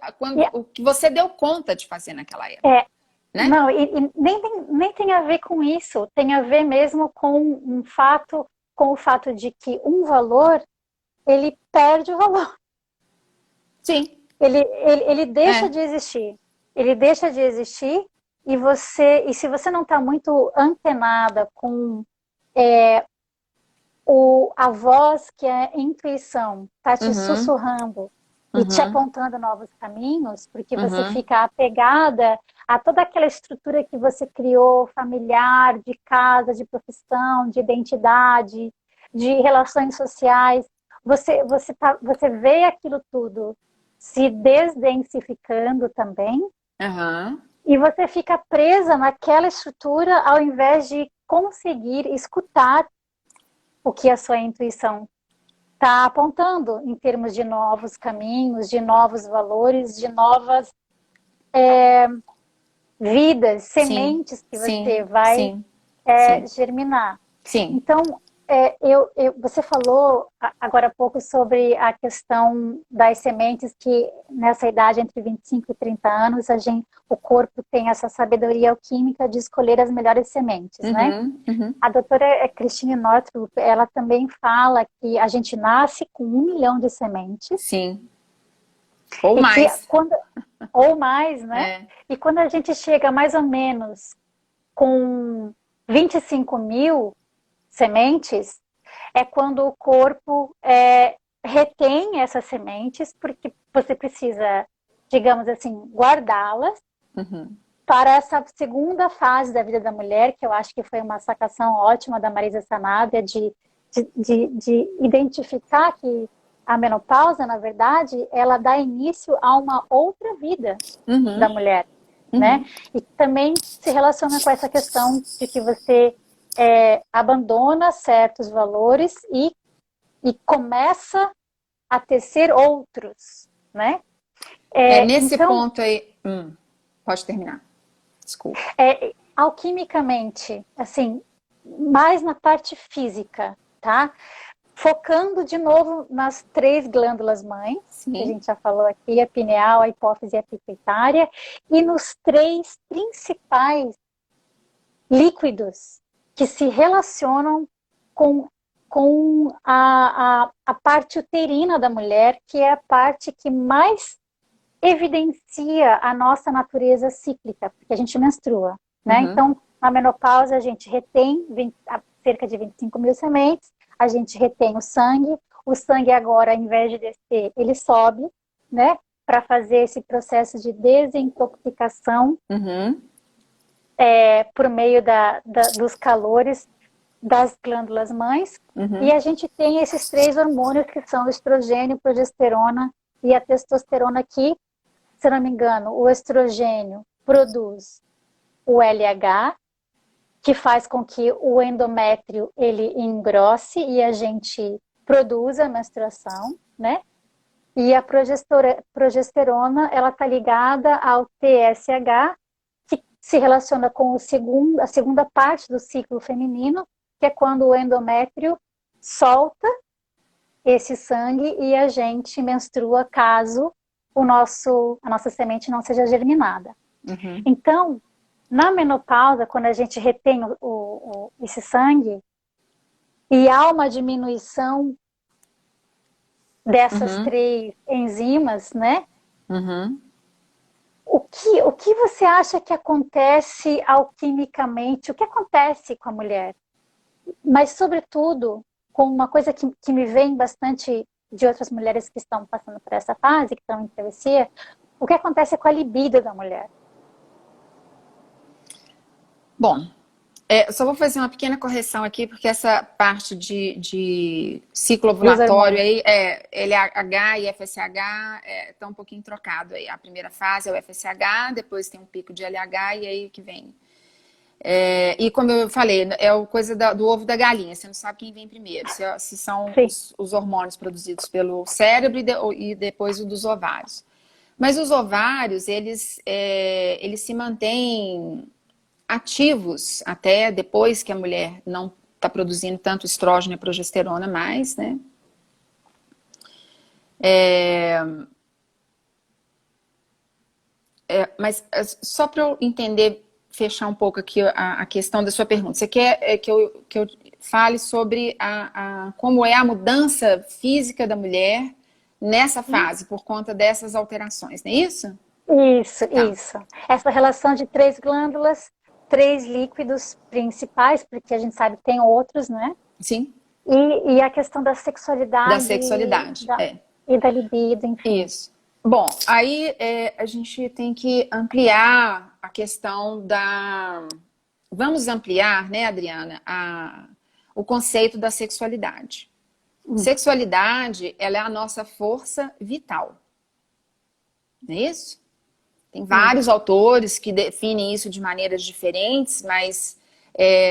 o que você deu conta de fazer naquela época. Né? Não, e nem tem a ver com isso, tem a ver mesmo com o fato de que um valor, ele perde o valor. Sim. Ele deixa de existir. Ele deixa de existir e se você não está muito antenada com a voz que é a intuição, está te sussurrando e te apontando novos caminhos, porque você fica apegada a toda aquela estrutura que você criou, familiar, de casa, de profissão, de identidade, de relações sociais. Você vê aquilo tudo se desdensificando também, e você fica presa naquela estrutura ao invés de conseguir escutar o que a sua intuição está apontando em termos de novos caminhos, de novos valores, de novas vidas, sementes que você vai germinar. Então, você falou agora há pouco sobre a questão das sementes, que nessa idade entre 25 e 30 anos, o corpo tem essa sabedoria alquímica de escolher as melhores sementes, né? A doutora Christine Northrup, ela também fala que a gente nasce com 1 milhão de sementes. Sim. Ou mais. Ou mais, né? E quando a gente chega mais ou menos com 25 mil sementes, é quando o corpo retém essas sementes, porque você precisa, digamos assim, guardá-las para essa segunda fase da vida da mulher, que eu acho que foi uma sacação ótima da Marisa Sanabria, de identificar que a menopausa, na verdade, ela dá início a uma outra vida da mulher, né? E também se relaciona com essa questão de que você abandona certos valores e começa a tecer outros, né? Nesse Então, ponto aí... pode terminar. Desculpa. Alquimicamente, assim, mais na parte física, tá? Focando de novo nas 3 glândulas mães, Sim. que a gente já falou aqui, a pineal, a hipófise e a pituitária, e nos 3 principais líquidos que se relacionam com a parte uterina da mulher, que é a parte que mais evidencia a nossa natureza cíclica, porque a gente menstrua, né? Então, na menopausa, a gente retém cerca de 25 mil sementes, a gente retém o sangue agora, ao invés de descer, ele sobe, né? Para fazer esse processo de desintoxicação por meio dos calores das glândulas mães. E a gente tem esses 3 hormônios que são o estrogênio, progesterona e a testosterona, que, se não me engano, o estrogênio produz o LH, que faz com que o endométrio ele engrosse e a gente produza a menstruação, né? E a progesterona, ela está ligada ao TSH, que se relaciona com a segunda parte do ciclo feminino, que é quando o endométrio solta esse sangue e a gente menstrua caso a nossa semente não seja germinada. Então, na menopausa, quando a gente retém esse sangue e há uma diminuição dessas 3 enzimas, né? O que você acha que acontece alquimicamente? O que acontece com a mulher? Mas, sobretudo, com uma coisa que me vem bastante de outras mulheres que estão passando por essa fase, que estão em travessia, o que acontece com a libido da mulher? Bom, só vou fazer uma pequena correção aqui, porque essa parte de ciclo ovulatório aí, LH e FSH está um pouquinho trocado aí. A primeira fase é o FSH, depois tem um pico de LH e aí que vem. E como eu falei, é a coisa do ovo da galinha, você não sabe quem vem primeiro, se são os hormônios produzidos pelo cérebro e depois o dos ovários. Mas os ovários, eles se mantêm ativos até depois que a mulher não está produzindo tanto estrógeno e progesterona mais, né? Mas só para eu entender, fechar um pouco aqui a questão da sua pergunta. Você quer que eu fale sobre como é a mudança física da mulher nessa fase, por conta dessas alterações, não é isso? Isso. Essa relação de 3 glândulas, 3 líquidos principais, porque a gente sabe que tem outros, né? Sim. E a questão da sexualidade. Da sexualidade, e da libido, enfim. Isso. Bom, aí a gente tem que ampliar a questão da... Vamos ampliar, né, Adriana, o conceito da sexualidade. Sexualidade, ela é a nossa força vital. Não é isso? Tem vários autores que definem isso de maneiras diferentes, mas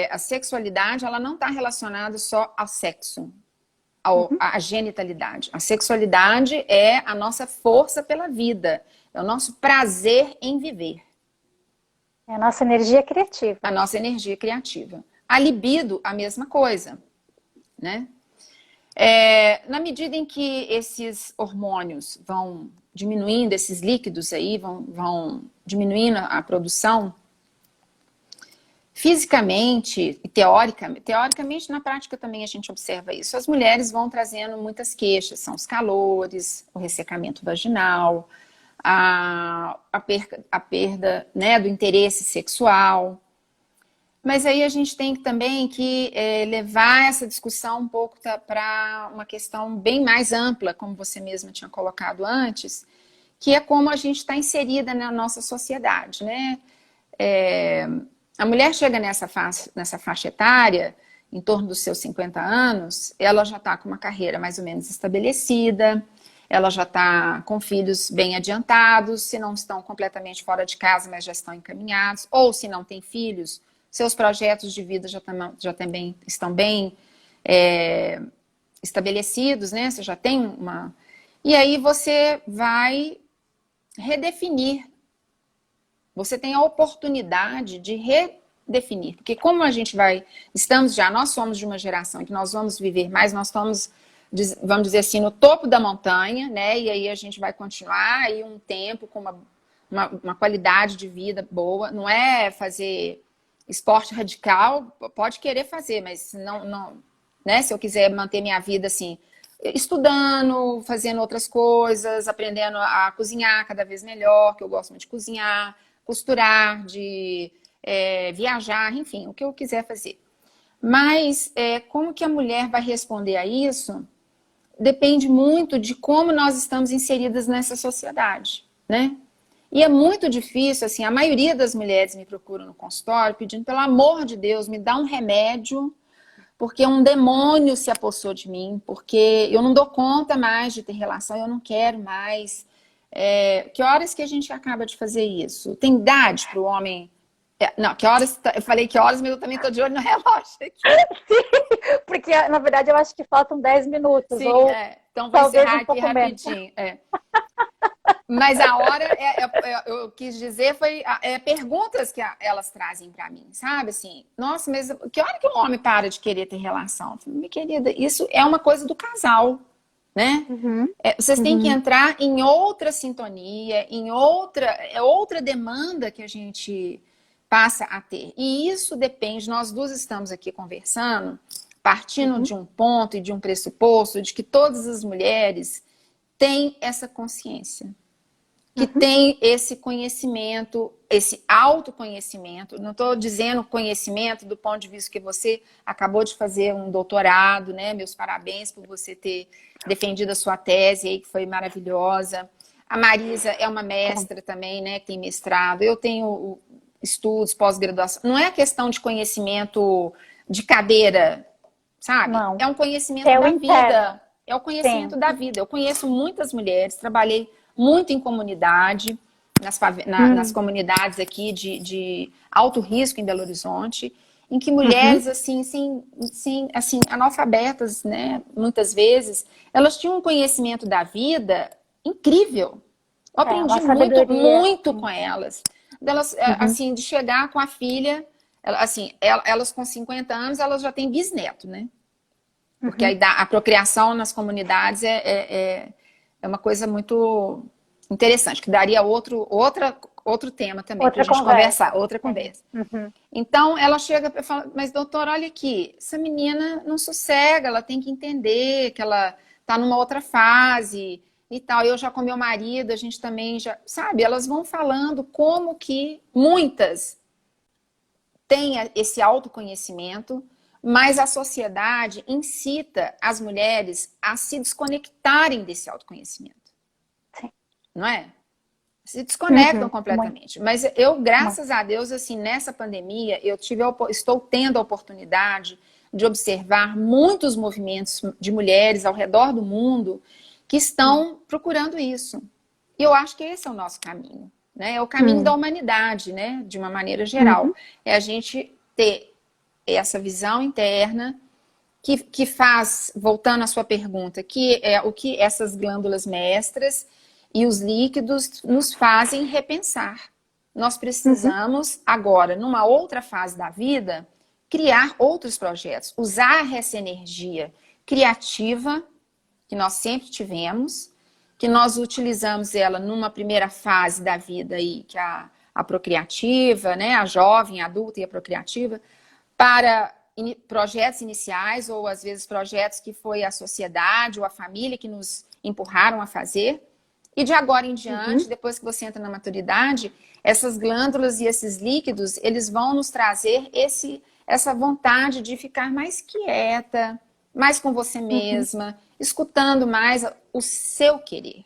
a sexualidade, ela não está relacionada só ao sexo, à genitalidade. A sexualidade é a nossa força pela vida, é o nosso prazer em viver. É a nossa energia criativa. A nossa energia criativa. A libido, a mesma coisa, né? Na medida em que esses hormônios vão diminuindo, esses líquidos aí vão diminuindo a produção, fisicamente e teoricamente na prática também a gente observa isso. As mulheres vão trazendo muitas queixas, são os calores, o ressecamento vaginal, a perda, né, do interesse sexual. Mas aí a gente tem também que levar essa discussão um pouco para uma questão bem mais ampla, como você mesma tinha colocado antes, que é como a gente está inserida na nossa sociedade, né? A mulher chega nessa faixa etária, em torno dos seus 50 anos, ela já está com uma carreira mais ou menos estabelecida, ela já está com filhos bem adiantados, se não estão completamente fora de casa, mas já estão encaminhados, ou se não tem filhos, seus projetos de vida já também estão bem estabelecidos, né? Você já tem uma... E aí você vai redefinir. Você tem a oportunidade de redefinir. Porque como nós somos de uma geração que nós vamos viver mais, nós estamos, vamos dizer assim, no topo da montanha, né? E aí a gente vai continuar aí um tempo com uma qualidade de vida boa. Não é fazer esporte radical, pode querer fazer, mas não, né? Se eu quiser manter minha vida assim, estudando, fazendo outras coisas, aprendendo a cozinhar cada vez melhor, que eu gosto muito de cozinhar, costurar, de viajar, enfim, o que eu quiser fazer. Mas como que a mulher vai responder a isso depende muito de como nós estamos inseridas nessa sociedade, né? E é muito difícil, assim, a maioria das mulheres me procuram no consultório pedindo, pelo amor de Deus, me dá um remédio, porque um demônio se apossou de mim, porque eu não dou conta mais de ter relação, eu não quero mais. Que horas que a gente acaba de fazer isso? Tem idade para o homem... não, que horas... Eu falei que horas, mas eu também estou de olho no relógio aqui. Sim, porque na verdade eu acho que faltam 10 minutos. Sim, ou então vou talvez encerrar um aqui pouco rapidinho. Mas a hora, eu quis dizer, foi perguntas que elas trazem para mim, sabe? Assim, nossa, mas que hora que um homem para de querer ter relação? Eu falei, minha querida, isso é uma coisa do casal, né? Uhum, Vocês têm que uhum, entrar em outra sintonia, em outra demanda que a gente passa a ter. E isso depende, nós duas estamos aqui conversando, partindo uhum, de um ponto e de um pressuposto de que todas as mulheres têm essa consciência, que uhum. tem esse conhecimento, esse autoconhecimento. Não estou dizendo conhecimento do ponto de vista que você acabou de fazer um doutorado, né? Meus parabéns por você ter defendido a sua tese aí, que foi maravilhosa. A Marisa é uma mestra também, né? Que tem mestrado. Eu tenho estudos, pós-graduação. Não é questão de conhecimento de cadeira, sabe? Não, É um conhecimento é o da interno, vida. É o conhecimento sim. da vida. Eu conheço muitas mulheres, trabalhei muito em comunidade, nas Hum, comunidades aqui de alto risco em Belo Horizonte, em que uhum. mulheres, assim, assim, analfabetas, né, muitas vezes, elas tinham um conhecimento da vida incrível. Eu Uma aprendi muito, sabedoria. muito com elas. Delas, Uhum, assim, de chegar com a filha, assim, elas com 50 anos, elas já têm bisneto, né? Porque uhum. a procriação nas comunidades é uma coisa muito interessante, que daria outro tema também para a Outra gente conversar, conversa. outra Sim. conversa. Uhum, Então ela chega e fala, mas doutor, olha aqui, essa menina não sossega, ela tem que entender que ela está numa outra fase e tal. Eu já com meu marido, a gente também já, sabe, elas vão falando como que muitas têm esse autoconhecimento, mas a sociedade incita as mulheres a se desconectarem desse autoconhecimento, sim. não é? Se desconectam Uhum, muito. completamente. Mas eu, Muito. graças a Deus, assim, nessa pandemia, estou tendo a oportunidade de observar muitos movimentos de mulheres ao redor do mundo que estão procurando isso. E eu acho que esse é o nosso caminho, né? É o caminho da Hum, humanidade, né? De uma maneira geral. uhum, É a gente ter essa visão interna que faz, voltando à sua pergunta, que é o que essas glândulas mestras e os líquidos nos fazem repensar. Nós uhum, precisamos agora, numa outra fase da vida, criar outros projetos, usar essa energia criativa que nós sempre tivemos, que nós utilizamos ela numa primeira fase da vida aí, que é a procriativa, né, a jovem, a adulta e a procriativa, para projetos iniciais ou às vezes projetos que foi a sociedade ou a família que nos empurraram a fazer. E de agora em diante, uhum, depois que você entra na maturidade, essas glândulas e esses líquidos, eles vão nos trazer essa vontade de ficar mais quieta, mais com você uhum, mesma, escutando mais o seu querer.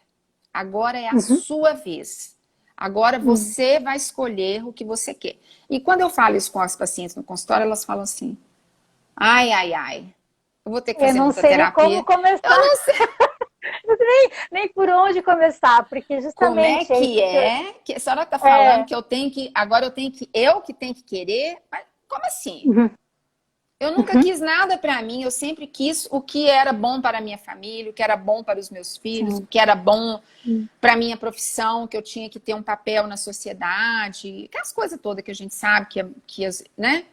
Agora é a uhum. sua vez. Agora você vai escolher o que você quer. E quando eu falo isso com as pacientes no consultório, elas falam assim, ai, ai, ai, eu vou ter que Eu fazer não muita sei nem como terapia. Eu começar, não sei nem por onde começar, porque como é justamente é que isso que é, que a senhora está falando é, que eu tenho que, agora eu que tenho que querer, mas como assim? uhum, Eu nunca uhum, quis nada para mim, eu sempre quis o que era bom para a minha família, o que era bom para os meus filhos, o sim, que era bom sim, para a minha profissão, que eu tinha que ter um papel na sociedade, aquelas coisas todas que a gente sabe, né?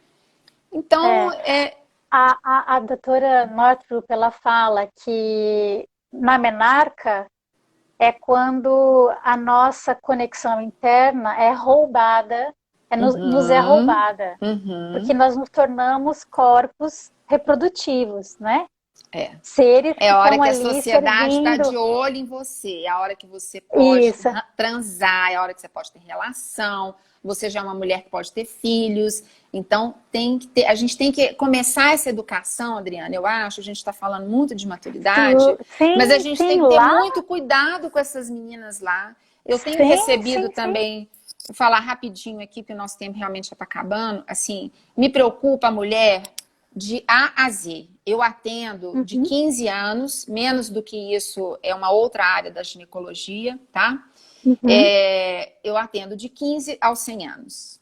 Então, é. A doutora Northrup, ela fala que na menarca é quando a nossa conexão interna é roubada, nos é uhum, roubada, porque uhum, nós nos tornamos corpos reprodutivos, né? é. Seres É que a hora estão que a ali sociedade está de servindo. olho em você, é a hora que você pode Isso, transar, é a hora que você pode ter relação, você já é uma mulher que pode ter filhos. Então, a gente tem que começar essa educação, Adriana, eu acho, a gente está falando muito de maturidade, mas a sim, gente tem sim, que ter lá, muito cuidado com essas meninas lá. Eu tenho sim, recebido sim, sim. também, vou falar rapidinho aqui, que o nosso tempo realmente já está acabando, assim, me preocupa a mulher de A a Z. Eu atendo de Uhum, 15 anos, menos do que isso é uma outra área da ginecologia, tá? uhum, Eu atendo de 15 aos 100 anos.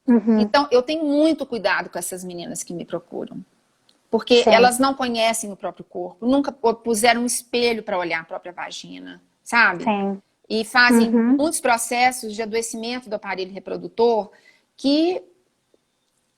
uhum, Então, eu tenho muito cuidado com essas meninas que me procuram, porque sim, elas não conhecem o próprio corpo, nunca puseram um espelho para olhar a própria vagina, sabe? sim, E fazem uhum, muitos processos de adoecimento do aparelho reprodutor que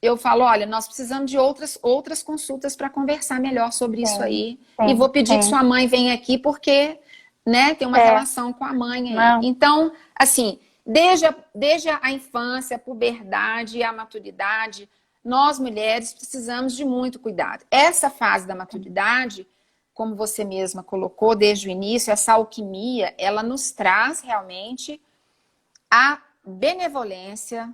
eu falo, olha, nós precisamos de outras consultas para conversar melhor sobre isso sim, aí. E vou sim, pedir que sim. sua mãe venha aqui porque, né, tem uma É, relação com a mãe aí. não, Então, assim, desde a infância, a puberdade e a maturidade, nós mulheres precisamos de muito cuidado. Essa fase da maturidade, como você mesma colocou desde o início, essa alquimia, ela nos traz realmente a benevolência,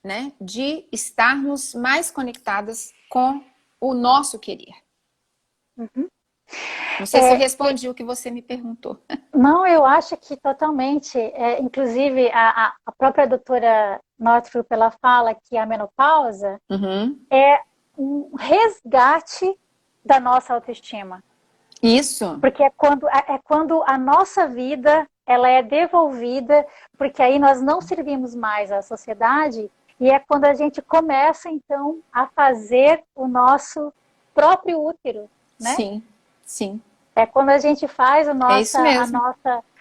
né, de estarmos mais conectadas com o nosso querer. uhum. Não sei se eu É, respondi o que você me perguntou. não, eu acho que totalmente. Inclusive, a própria doutora Northrup, ela fala que a menopausa Uhum. é um resgate da nossa autoestima. Isso. Porque é quando a nossa vida ela é devolvida, porque aí nós não servimos mais à sociedade, e é quando a gente começa, então, a fazer o nosso próprio útero, né? Sim, sim. É quando a gente faz É isso mesmo.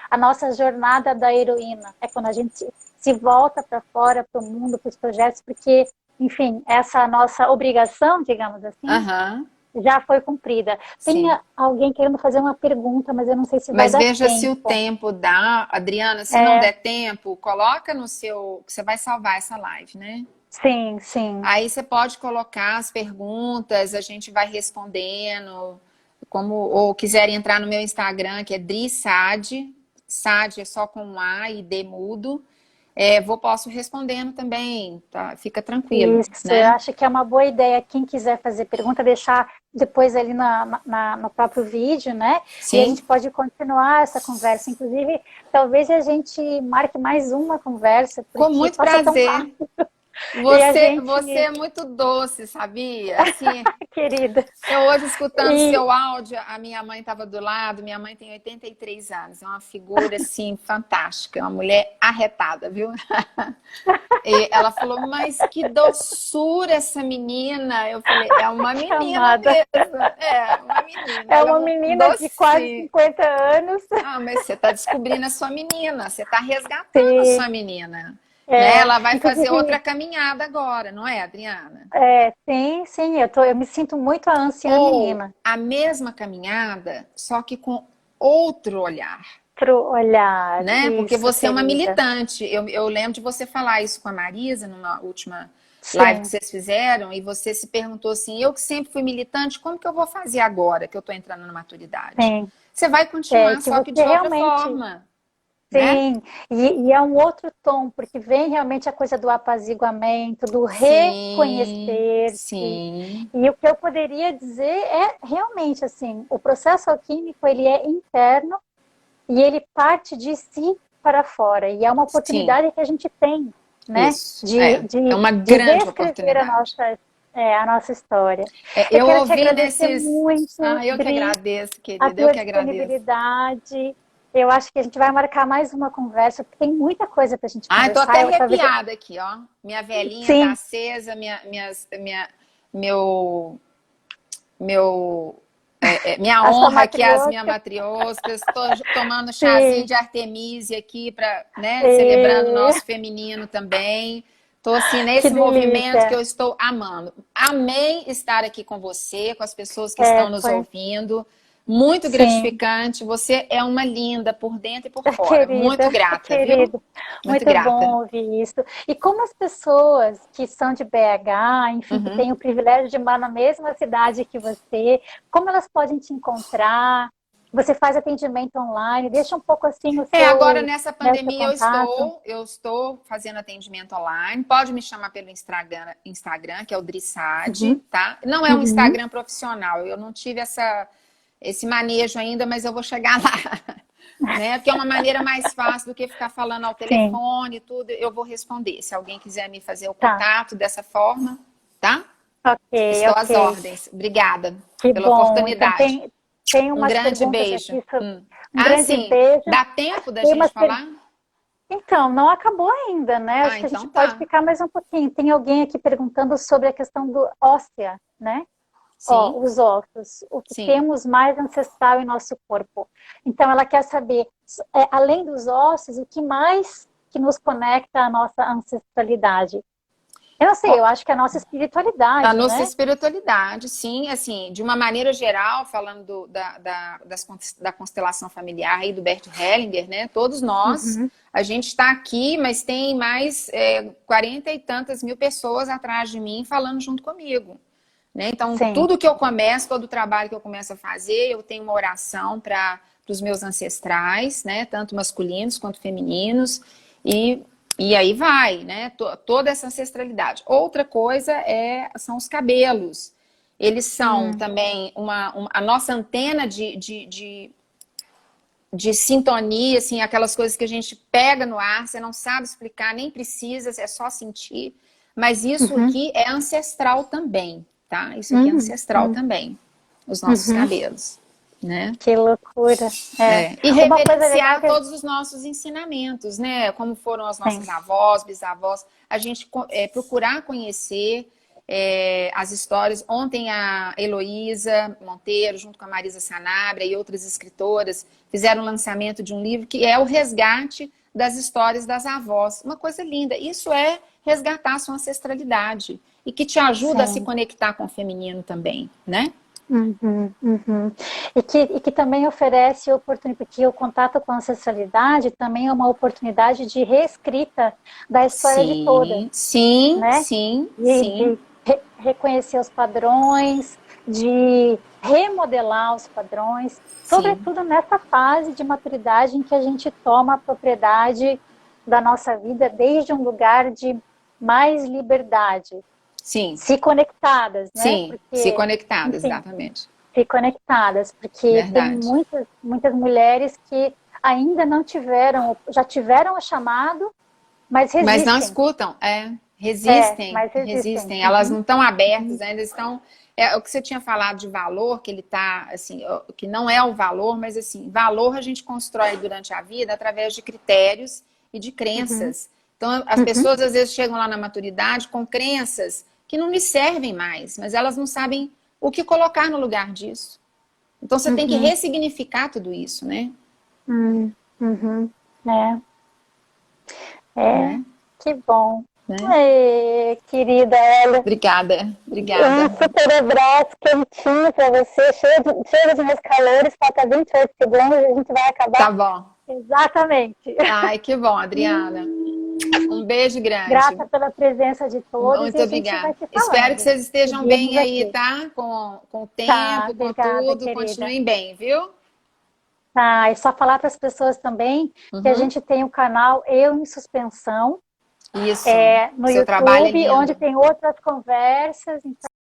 a nossa jornada da heroína. É quando a gente se volta para fora, para o mundo, para os projetos, porque, enfim, essa nossa obrigação, digamos assim, Aham, já foi cumprida. Tem sim. alguém querendo fazer uma pergunta, mas eu não sei se vai Mas dar veja se o tempo. tempo dá, Adriana, se não É, der tempo, coloca no seu, que você vai salvar essa live, né? sim, sim. Aí você pode colocar as perguntas, a gente vai respondendo, como ou quiserem entrar no meu Instagram, que é Drisad, Sad é só com um A e D mudo. Posso respondendo também, tá? Fica tranquilo, Isso, eu né? acho que é uma boa ideia. Quem quiser fazer pergunta, deixar depois ali no próprio vídeo, né? E a gente Sim, pode continuar essa conversa. Inclusive, talvez a gente marque mais uma conversa, com porque muito passa tão prazer. rápido. E a Você gente, é muito doce, sabia? Assim, querida, eu hoje escutando e seu áudio, a minha mãe estava do lado, minha mãe tem 83 anos, é uma figura assim fantástica, é uma mulher arretada, viu? E ela falou, mas que doçura essa menina. Eu falei, é uma que menina amada. mesmo, é uma menina, É ela é uma um menina de quase doce. 50 anos. Ah, mas você está descobrindo a sua menina, você está resgatando a Sim, sua menina. Né? é, Ela vai fazer outra inclusive, caminhada agora, não é, Adriana? sim, sim, eu me sinto muito a anciã Ou menina. a mesma caminhada, só que com outro olhar, Pro olhar, né? Porque isso, você é uma querida. militante. Eu lembro de você falar isso com a Marisa numa última live que Sim, vocês fizeram, e você se perguntou assim: eu que sempre fui militante, como que eu vou fazer agora que eu estou entrando na maturidade? sim. Você vai É continuar, que só que você de outra realmente, forma, né? sim, e é um outro tom, porque vem realmente a coisa do apaziguamento, do Sim, reconhecer-se. sim, E o que eu poderia dizer é realmente assim, o processo alquímico ele é interno e ele parte de si para fora. E é uma Sim, oportunidade que a gente tem, né? isso. É uma De grande reescrever oportunidade. a nossa história. Eu Eu quero te ouvi agradecer nesses... muito, Ah, eu que Dri, agradeço, a querida, eu tua que agradeço. disponibilidade. Eu acho que a gente vai marcar mais uma conversa, porque tem muita coisa para a gente Ai, tô até conversar. Talvez... arrepiada aqui, ó. Minha velhinha tá Sim, acesa, meu, meu, minha a sua honra aqui, as minhas matriosca. matrioscas. Tô tomando chazinho Sim. de Artemisia aqui, né, celebrando o E... nosso feminino também. Tô assim, Que nesse movimento que delícia. eu estou amando. Amei estar aqui com você, com as pessoas que É, estão nos foi. ouvindo. Muito Sim. gratificante. Você é uma linda por dentro e por fora. Muito Querida, grata, viu? querida, Muito muito grata. bom ouvir isso. E como as pessoas que são de BH, enfim, que Uhum. têm o privilégio de morar na mesma cidade que você, como elas podem te encontrar? Você faz atendimento online? Deixa um pouco assim o Agora seu, nessa né, o seu pandemia contato. eu estou fazendo atendimento online. Pode me chamar pelo Instagram, que é o Drissade, Uhum, tá? Não é um uhum, Instagram profissional. Eu não tive esse manejo ainda, mas eu vou chegar lá, né? Porque é uma maneira mais fácil do que ficar falando ao sim, telefone e tudo. Eu vou responder. Se alguém quiser me fazer o tá. contato dessa forma, tá? Ok, Estou às ok. ordens. Obrigada Que pela bom. Então oportunidade. tem Um umas grande perguntas beijo. aqui sobre um Ah, grande sim. beijo. Dá tempo da Tem gente umas falar? Então, não acabou ainda, né? Ah, Acho que a então gente pode tá. ficar mais um pouquinho. Tem alguém aqui perguntando sobre a questão do óssea, né? Ó, Sim, os ossos, o que sim. temos mais ancestral em nosso corpo. Então, ela quer saber, além dos ossos, o que mais que nos conecta à nossa ancestralidade. Eu não sei, eu acho que é a nossa A espiritualidade, nossa né? espiritualidade, sim, assim, de uma maneira geral, falando da constelação familiar e do Bert Hellinger, né? Todos nós, Uhum, a gente está aqui, mas tem mais 40 e tantas mil pessoas atrás de mim falando junto comigo. Né? Então, sim. tudo que eu começo, todo o trabalho que eu começo a fazer, eu tenho uma oração para os meus ancestrais, né? Tanto masculinos quanto femininos, e, e aí vai, né? Toda essa ancestralidade. Outra coisa são os cabelos. Eles são Hum, também a nossa antena de sintonia, assim, aquelas coisas que a gente pega no ar, você não sabe explicar, nem precisa, é só sentir. Mas isso uhum, aqui é ancestral também, tá? Isso aqui é uhum, ancestral também, os nossos uhum. cabelos, né? Que loucura. É. E Uma coisa legal reverenciar que todos os nossos ensinamentos, né? Como foram as tem. nossas avós, bisavós, a gente procurar conhecer as histórias. Ontem a Heloísa Monteiro, junto com a Marisa Sanabria e outras escritoras, fizeram o lançamento de um livro que é o resgate das histórias das avós. Uma coisa linda. Isso é resgatar a sua ancestralidade e que te ajuda a se Sim. conectar com o feminino também, né? Uhum, uhum. E que também oferece oportunidade, porque o contato com a ancestralidade também é uma oportunidade de reescrita da história de todas, Sim, sim, né? sim, sim, De reconhecer os padrões, de remodelar os padrões, sim, sobretudo nessa fase de maturidade em que a gente toma a propriedade da nossa vida desde um lugar de mais liberdade, sim, se conectadas, né? sim. Se Porque, conectadas, enfim, exatamente. se conectadas, porque tem Verdade. muitas, muitas mulheres que ainda não tiveram, já tiveram o chamado, mas Mas não resistem. escutam, resistem, Mas resistem. resistem. Elas Uhum, não estão uhum, abertas, ainda estão. É o que você tinha falado de valor, que ele tá, assim, que não é o valor, mas assim, valor a gente constrói durante a vida através de critérios e de uhum, crenças. Então, as uhum, pessoas às vezes chegam lá na maturidade com crenças que não lhes servem mais, mas elas não sabem o que colocar no lugar disso. Então, você tem que uhum, ressignificar tudo isso, né? uhum, uhum. É, é, Né? que bom. Né? Querida, olha, Obrigada, um obrigada. super abraço quentinho para você, cheio dos meus calores, falta 28 segundos e a gente vai Tá acabar bom. exatamente. Ai, que bom, Adriana. Um beijo grande. Grata pela presença de todos e Muito a gente vai obrigada. se Espero que falando. vocês estejam Seguimos bem aí, aqui. tá? Com o Tá, tempo, com obrigada, tudo. querida. Continuem bem, viu? Tá, e só falar para as pessoas também que a Uhum. gente tem o canal Eu em Suspensão Isso. no Seu trabalho é YouTube, onde lindo. tem outras conversas.